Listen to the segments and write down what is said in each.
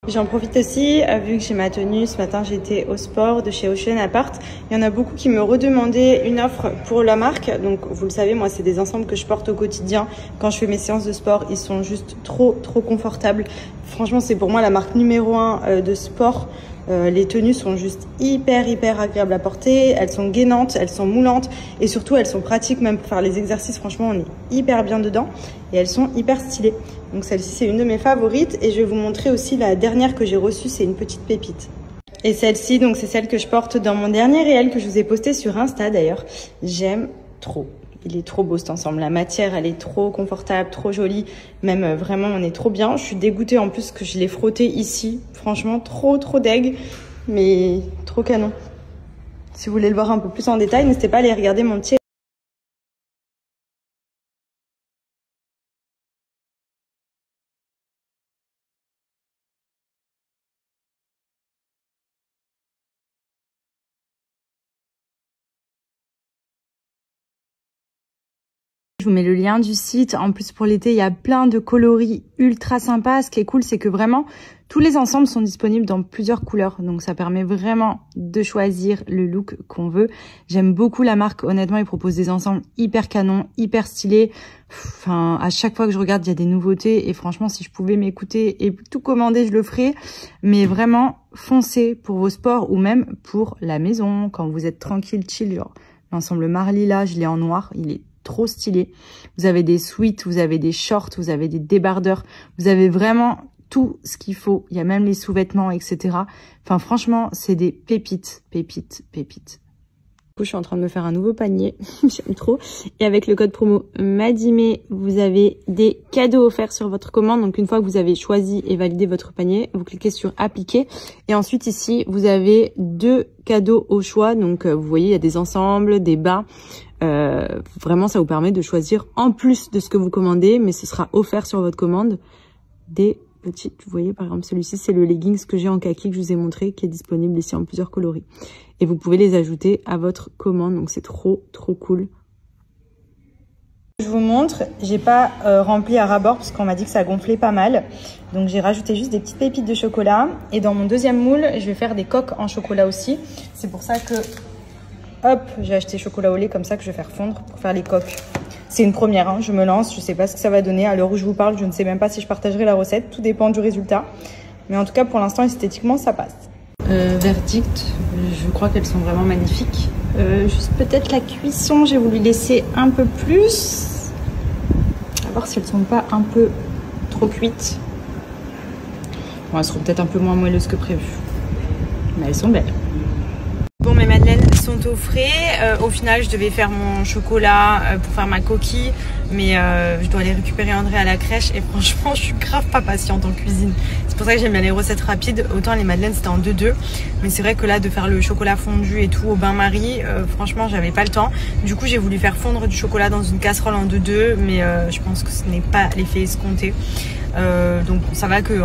J'en profite aussi, vu que j'ai ma tenue, ce matin j'étais au sport de chez Ocean Apart. Il y en a beaucoup qui me redemandaient une offre pour la marque. Donc vous le savez, moi c'est des ensembles que je porte au quotidien. Quand je fais mes séances de sport, ils sont juste trop confortables. Franchement, c'est pour moi la marque numéro 1 de sport. Les tenues sont juste hyper agréables à porter, elles sont gainantes, elles sont moulantes et surtout elles sont pratiques même pour faire les exercices. Franchement, on est hyper bien dedans et elles sont hyper stylées. Donc celle-ci c'est une de mes favorites et je vais vous montrer aussi la dernière que j'ai reçue, c'est une petite pépite. Et celle-ci, donc c'est celle que je porte dans mon dernier réel que je vous ai posté sur Insta d'ailleurs. J'aime trop. Il est trop beau cet ensemble. La matière, elle est trop confortable, trop jolie. Même vraiment, on est trop bien. Je suis dégoûtée en plus que je l'ai frotté ici. Franchement, trop deg. Mais trop canon. Si vous voulez le voir un peu plus en détail, n'hésitez pas à aller regarder mon petit... Je vous mets le lien du site. En plus, pour l'été, il y a plein de coloris ultra sympas. Ce qui est cool, c'est que vraiment, tous les ensembles sont disponibles dans plusieurs couleurs. Donc, ça permet vraiment de choisir le look qu'on veut. J'aime beaucoup la marque. Honnêtement, ils proposent des ensembles hyper canons, hyper stylés. Enfin, à chaque fois que je regarde, il y a des nouveautés. Et franchement, si je pouvais m'écouter et tout commander, je le ferais. Mais vraiment, foncez pour vos sports ou même pour la maison. Quand vous êtes tranquille, chill. Genre, l'ensemble Marly, là, je l'ai en noir. Il est trop stylé. Vous avez des sweats, vous avez des shorts, vous avez des débardeurs, vous avez vraiment tout ce qu'il faut. Il y a même les sous-vêtements, etc. Enfin, franchement, c'est des pépites. Du coup, je suis en train de me faire un nouveau panier. J'aime trop. Et avec le code promo MADIME, vous avez des cadeaux offerts sur votre commande. Donc, une fois que vous avez choisi et validé votre panier, vous cliquez sur appliquer. Et ensuite, ici, vous avez 2 cadeaux au choix. Donc, vous voyez, il y a des ensembles, des bas. Vraiment, ça vous permet de choisir en plus de ce que vous commandez, mais ce sera offert sur votre commande des petites. Vous voyez, par exemple, celui-ci, c'est le leggings que j'ai en kaki que je vous ai montré, qui est disponible ici en plusieurs coloris. Et vous pouvez les ajouter à votre commande, donc c'est trop cool. Je vous montre, j'ai pas rempli à ras-bord parce qu'on m'a dit que ça gonflait pas mal. Donc j'ai rajouté juste des petites pépites de chocolat. Et dans mon deuxième moule, je vais faire des coques en chocolat aussi. C'est pour ça que, hop, j'ai acheté chocolat au lait comme ça que je vais faire fondre pour faire les coques. C'est une première, hein, je me lance, je sais pas ce que ça va donner. À l'heure où je vous parle, je ne sais même pas si je partagerai la recette. Tout dépend du résultat. Mais en tout cas, pour l'instant, esthétiquement, ça passe. Verdict, je crois qu'elles sont vraiment magnifiques. Juste peut-être la cuisson, j'ai voulu laisser un peu plus. À voir si elles sont pas un peu trop cuites. Bon, elles seront peut-être un peu moins moelleuses que prévu. Mais elles sont belles. Bon, mes madeleines sont au frais. Au final, je devais faire mon chocolat pour faire ma coquille. Mais je dois aller récupérer André à la crèche. Et franchement, je suis grave pas patiente en cuisine. C'est pour ça que j'aime bien les recettes rapides. Autant les madeleines, c'était en 2-2. Mais c'est vrai que là, de faire le chocolat fondu et tout au bain-marie, franchement, j'avais pas le temps. Du coup, j'ai voulu faire fondre du chocolat dans une casserole en 2-2. Mais je pense que ce n'est pas l'effet escompté. Donc, ça va que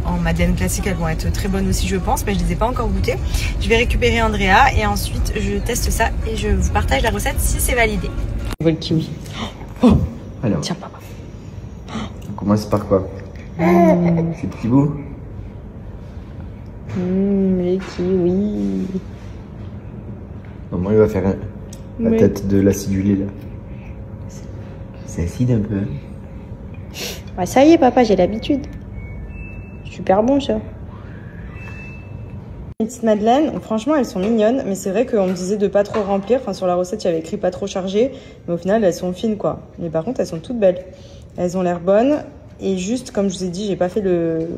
en madeleine classique, elles vont être très bonnes aussi, je pense, mais je les ai pas encore goûtées. Je vais récupérer Andrea et ensuite je teste ça et je vous partage la recette si c'est validé. On voit le kiwi. Oh, alors, tiens, papa. On commence par quoi? C'est petit bout. Les kiwis. Maman, il va faire la tête de l'acidulé là. C'est acide un peu. Ouais, ça y est, papa, j'ai l'habitude. Super bon ça. Les petites madeleines, franchement elles sont mignonnes, mais c'est vrai qu'on me disait de pas trop remplir. Enfin sur la recette il y avait écrit pas trop chargé, mais au final elles sont fines quoi. Mais par contre elles sont toutes belles. Elles ont l'air bonnes et juste comme je vous ai dit, j'ai pas fait le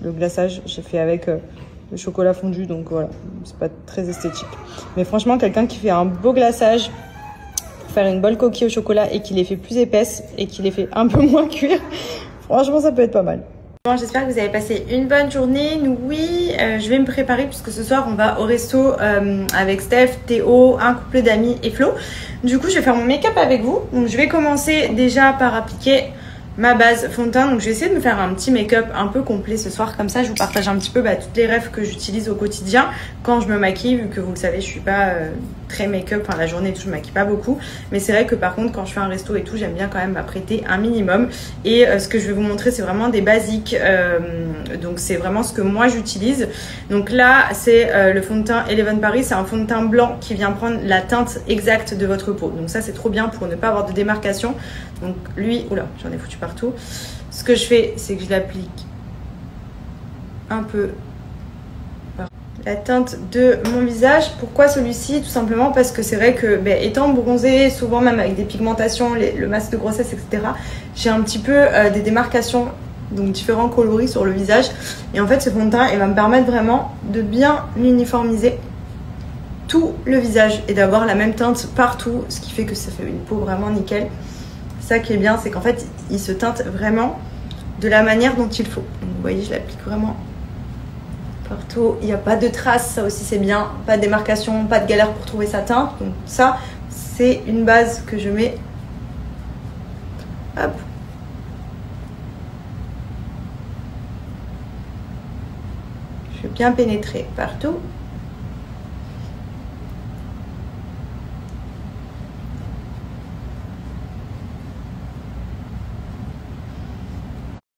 glaçage, j'ai fait avec le chocolat fondu, donc voilà, c'est pas très esthétique. Mais franchement quelqu'un qui fait un beau glaçage pour faire une bonne coquille au chocolat et qui les fait plus épaisses et qui les fait un peu moins cuire, franchement ça peut être pas mal. Bon, j'espère que vous avez passé une bonne journée. Nous, oui, je vais me préparer puisque ce soir, on va au resto avec Steph, Théo, un couple d'amis et Flo. Du coup, je vais faire mon make-up avec vous. Donc, je vais commencer déjà par appliquer ma base fond de teint. Donc, je vais essayer de me faire un petit make-up un peu complet ce soir. Comme ça, je vous partage un petit peu toutes les rêves que j'utilise au quotidien quand je me maquille. Vu que vous le savez, je suis pas très make-up, enfin la journée et tout, je ne maquille pas beaucoup. Mais c'est vrai que par contre, quand je fais un resto et tout, j'aime bien quand même m'apprêter un minimum. Et ce que je vais vous montrer, c'est vraiment des basiques. Donc c'est vraiment ce que moi j'utilise. Donc là, c'est le fond de teint Eleven Paris. C'est un fond de teint blanc qui vient prendre la teinte exacte de votre peau. Donc ça, c'est trop bien pour ne pas avoir de démarcation. Donc lui, oula, j'en ai foutu partout. Ce que je fais, c'est que je l'applique un peu la teinte de mon visage. Pourquoi celui-ci? Tout simplement parce que c'est vrai que étant bronzée, souvent même avec des pigmentations, le masque de grossesse, etc., j'ai un petit peu des démarcations, donc différents coloris sur le visage. Et en fait, ce fond de teint, il va me permettre vraiment de bien uniformiser tout le visage et d'avoir la même teinte partout, ce qui fait que ça fait une peau vraiment nickel. Ça qui est bien, c'est qu'en fait, il se teinte vraiment de la manière dont il faut. Donc, vous voyez, je l'applique vraiment partout. Il n'y a pas de traces, ça aussi c'est bien. Pas de démarcation, pas de galère pour trouver sa teinte. Donc ça, c'est une base que je mets. Hop. Je vais bien pénétrer partout.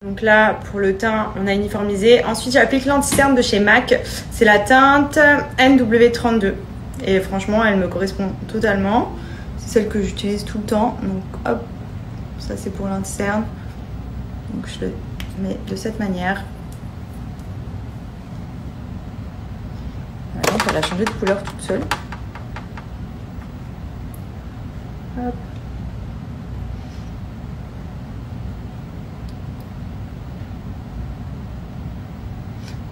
Donc là, pour le teint, on a uniformisé. Ensuite, j'applique l'anti-cerne de chez MAC. C'est la teinte NW32. Et franchement, elle me correspond totalement. C'est celle que j'utilise tout le temps. Donc hop, ça c'est pour l'anti-cerne. Donc je le mets de cette manière. Voilà, elle a changé de couleur toute seule. Hop.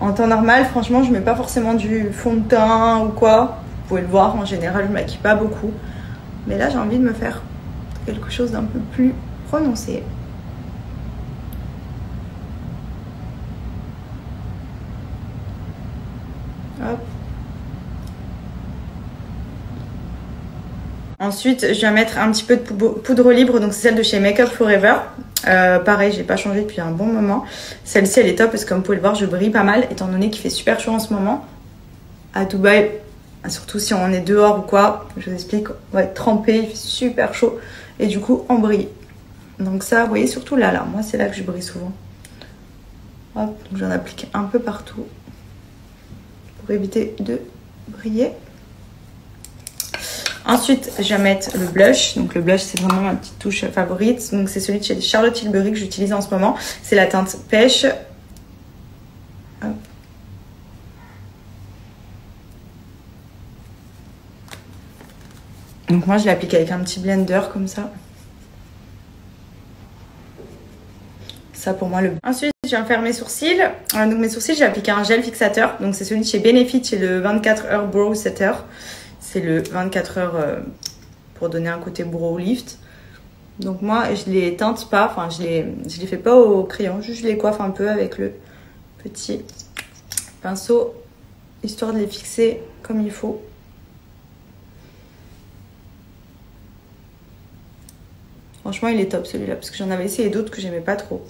En temps normal, franchement, je mets pas forcément du fond de teint ou quoi. Vous pouvez le voir, en général, je maquille pas beaucoup. Mais là, j'ai envie de me faire quelque chose d'un peu plus prononcé. Hop. Ensuite, je viens mettre un petit peu de poudre libre, donc c'est celle de chez Make Up Forever. Pareil, j'ai pas changé depuis un bon moment. Celle-ci, elle est top parce que comme vous pouvez le voir, je brille pas mal étant donné qu'il fait super chaud en ce moment. À Dubaï, surtout si on est dehors ou quoi, je vous explique, on va être trempé, il fait super chaud et du coup, on brille. Donc ça, vous voyez, surtout là, moi, c'est là que je brille souvent. Hop, donc j'en applique un peu partout pour éviter de briller. Ensuite, je vais mettre le blush. Donc le blush, c'est vraiment ma petite touche favorite. Donc c'est celui de chez Charlotte Tilbury que j'utilise en ce moment. C'est la teinte pêche. Hop. Donc moi, je l'applique avec un petit blender comme ça. Ça pour moi le... Ensuite, je viens faire mes sourcils. Donc mes sourcils, j'ai appliqué un gel fixateur. Donc c'est celui de chez Benefit, c'est le 24 heures Brow Setter. C'est le 24 heures pour donner un côté brow lift. Donc moi, je les teinte pas, enfin je les fais pas au crayon, juste je les coiffe un peu avec le petit pinceau, histoire de les fixer comme il faut. Franchement, il est top celui-là, parce que j'en avais essayé d'autres que j'aimais pas trop.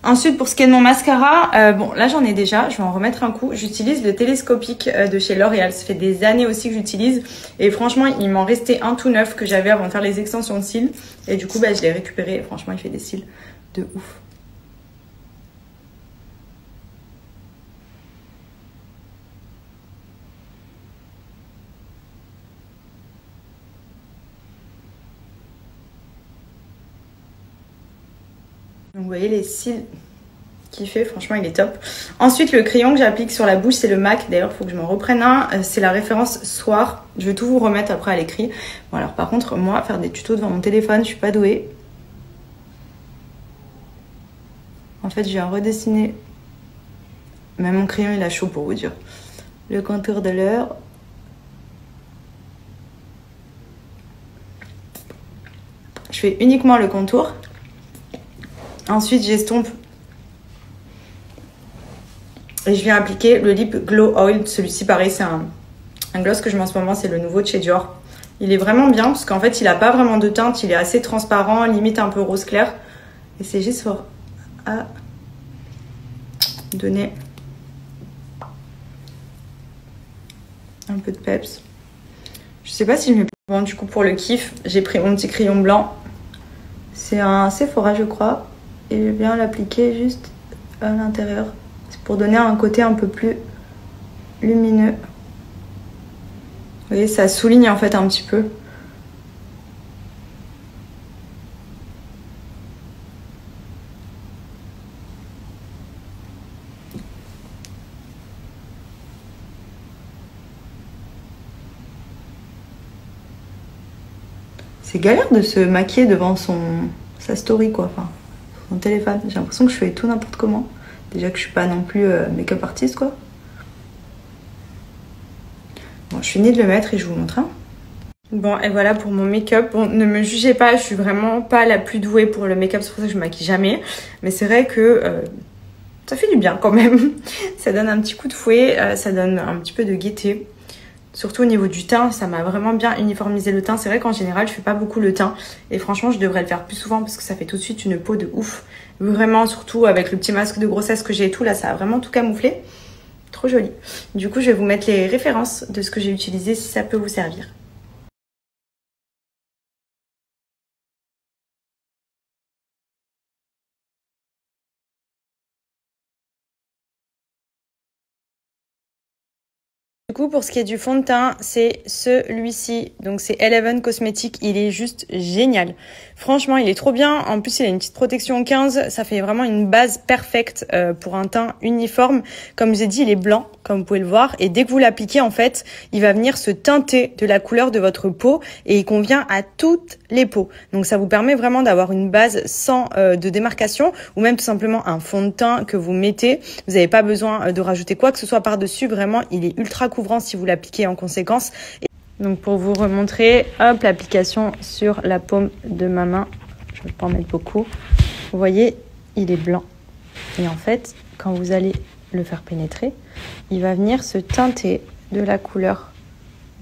Ensuite, pour ce qui est de mon mascara, bon, là j'en ai déjà, je vais en remettre un coup. J'utilise le télescopique de chez L'Oréal. Ça fait des années aussi que j'utilise. Et franchement, il m'en restait un tout neuf que j'avais avant de faire les extensions de cils. Et du coup, je l'ai récupéré. Et franchement, il fait des cils de ouf. Donc vous voyez les cils qu'il fait, franchement il est top. Ensuite le crayon que j'applique sur la bouche c'est le MAC, d'ailleurs il faut que je m'en reprenne un, c'est la référence Soir. Je vais tout vous remettre après à l'écrit. Bon alors par contre moi faire des tutos devant mon téléphone je suis pas douée. En fait je viens redessiner, même mon crayon il a chaud pour vous dire, le contour de l'heure. Je fais uniquement le contour. Ensuite, j'estompe et je viens appliquer le Lip Glow Oil. Celui-ci, pareil, c'est un gloss que je mets en ce moment. C'est le nouveau de chez Dior. Il est vraiment bien parce qu'en fait, il n'a pas vraiment de teinte. Il est assez transparent, limite un peu rose clair. Et c'est juste pour donner un peu de peps. Je sais pas si je mets... Bon, du coup, pour le kiff, j'ai pris mon petit crayon blanc. C'est un Sephora, je crois. Et je viens l'appliquer juste à l'intérieur. C'est pour donner un côté un peu plus lumineux. Vous voyez, ça souligne en fait un petit peu. C'est galère de se maquiller devant sa story, quoi. Enfin, son téléphone. J'ai l'impression que je fais tout n'importe comment. Déjà que je suis pas non plus make-up artiste, quoi. Bon, je finis de le mettre et je vous montre. Hein. Bon, et voilà pour mon make-up. Bon, ne me jugez pas, je suis vraiment pas la plus douée pour le make-up. C'est pour ça que je me maquille jamais. Mais c'est vrai que ça fait du bien quand même. Ça donne un petit coup de fouet. Ça donne un petit peu de gaieté. Surtout au niveau du teint, ça m'a vraiment bien uniformisé le teint. C'est vrai qu'en général, je fais pas beaucoup le teint. Et franchement, je devrais le faire plus souvent parce que ça fait tout de suite une peau de ouf. Vraiment, surtout avec le petit masque de grossesse que j'ai et tout, là, ça a vraiment tout camouflé. Trop joli. Du coup, je vais vous mettre les références de ce que j'ai utilisé si ça peut vous servir. Du coup, pour ce qui est du fond de teint, c'est celui-ci. Donc, c'est Eleven Cosmetics. Il est juste génial. Franchement, il est trop bien. En plus, il a une petite protection 15. Ça fait vraiment une base parfaite pour un teint uniforme. Comme j'ai dit, il est blanc, comme vous pouvez le voir. Et dès que vous l'appliquez, en fait, il va venir se teinter de la couleur de votre peau. Et il convient à toutes les peaux. Donc, ça vous permet vraiment d'avoir une base sans de démarcation. Ou même tout simplement un fond de teint que vous mettez. Vous n'avez pas besoin de rajouter quoi que ce soit par-dessus. Vraiment, il est ultra couvrant si vous l'appliquez en conséquence. Donc pour vous remontrer, hop, l'application sur la paume de ma main. Je ne vais pas en mettre beaucoup. Vous voyez, il est blanc. Et en fait, quand vous allez le faire pénétrer, il va venir se teinter de la couleur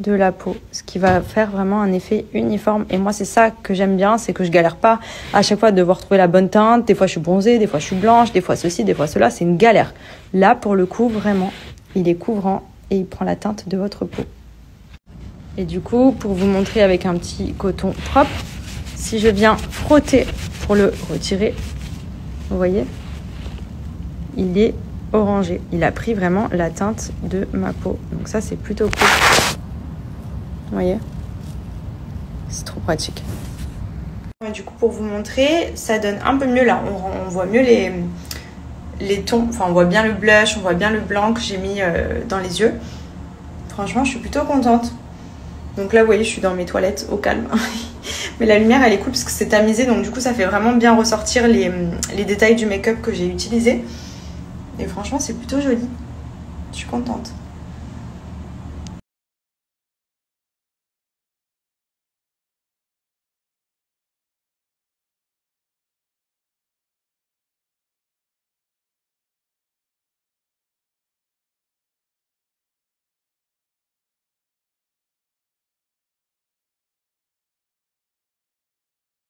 de la peau, ce qui va faire vraiment un effet uniforme. Et moi, c'est ça que j'aime bien, c'est que je galère pas à chaque fois de devoir trouver la bonne teinte. Des fois, je suis bronzée, des fois, je suis blanche, des fois ceci, des fois cela. C'est une galère. Là, pour le coup, vraiment, il est couvrant et il prend la teinte de votre peau. Et du coup, pour vous montrer avec un petit coton propre, si je viens frotter pour le retirer, vous voyez, il est orangé. Il a pris vraiment la teinte de ma peau. Donc ça, c'est plutôt cool. Vous voyez, c'est trop pratique. Et du coup, pour vous montrer, ça donne un peu mieux là. On voit mieux les tons. Enfin, on voit bien le blush, on voit bien le blanc que j'ai mis dans les yeux. Franchement, je suis plutôt contente. Donc là, vous voyez, je suis dans mes toilettes au calme. Mais la lumière, elle est cool parce que c'est tamisé. Donc du coup, ça fait vraiment bien ressortir les détails du make-up que j'ai utilisé. Et franchement, c'est plutôt joli. Je suis contente.